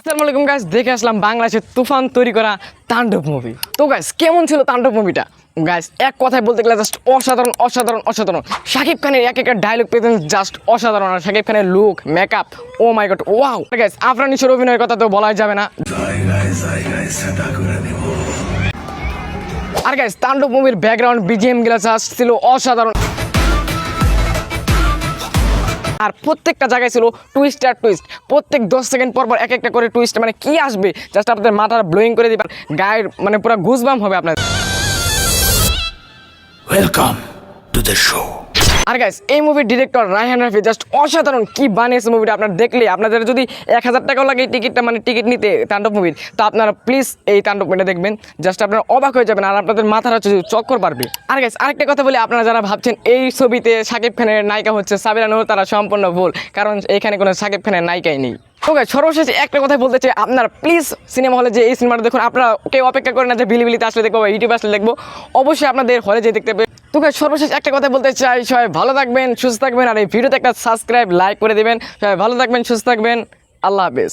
আসসালামু আলাইকুম গাইস, দেখে আসলাম বাংলাদেশের তুফান তৈরি করা তাণ্ডব মুভি। তো গাইস কেমন ছিল তাণ্ডব মুভিটা? গাইস এক কথায় বলতে গেলে জাস্ট অসাধারণ অসাধারণ অসাধারণ। শাকিব খানের এক একটা ডায়লগ পেতেন জাস্ট অসাধারণ। আর শাকিব খানের লুক, মেকআপ, ও মাই গড, ওয়াও। গাইস আফরান নিশোর অভিনয়ের কথা তো বলাই যাবে না। আর গাইস তাণ্ডব মুভির ব্যাকগ্রাউন্ড বিজিএম গুলো জাস্ট ছিল অসাধারণ। আর প্রত্যেকটা জায়গায় ছিল টুইস্ট আর টুইস্ট। প্রত্যেক 10 সেকেন্ড পর পর এক একটা করে টুইস্ট, মানে কি আসবে জাস্ট আপনাদের মাথার ব্লোয়িং করে দিবেন, গায়ের মানে পুরো গুজবাম হবে আপনাদের। Welcome to the show. আর গাইস এই মুভির ডিরেক্টর রায়হান রাফি জাস্ট অসাধারণ। কি বানিয়েছে মুভিটা, আপনারা দেখলে আপনাদের যদি 1000 টাকাও লাগে টিকিটটা, মানে টিকিট নিতে তাণ্ডব মুভির, তো আপনারা প্লিজ এই তাণ্ডব মুভিটা দেখবেন, জাস্ট আপনারা অবাক হয়ে যাবেন আর আপনাদের মাথার হচ্ছে চক্কর পারবে। আর গাইস আরেকটা কথা বলি, আপনারা যারা ভাবছেন এই ছবিতে শাকিব খানের নায়িকা হচ্ছে সাবিরা নূর, তারা সম্পূর্ণ ভুল, কারণ এখানে কোনো শাকিব খানের নায়িকাই নেই। ওকে, সর্বশেষ একটা কথা বলতে চাই, আপনারা প্লিজ সিনেমা হলে যে এই সিনেমাটা দেখুন, আপনারা কেউ অপেক্ষা করেন না যে বিলিবিলিতে আসলে দেখবো বা ইউটিউবে আসলে দেখবো, অবশ্যই আপনাদের হলে যেয়ে দেখতে হবে। তো গাইস সর্বশেষ একটা কথা বলতে চাই, সবাই ভালো থাকবেন, সুস্থ থাকবেন, আর এই ভিডিওতে একটা সাবস্ক্রাইব লাইক করে দিবেন। সবাই ভালো থাকবেন, সুস্থ থাকবেন, আল্লাহ হাফেজ।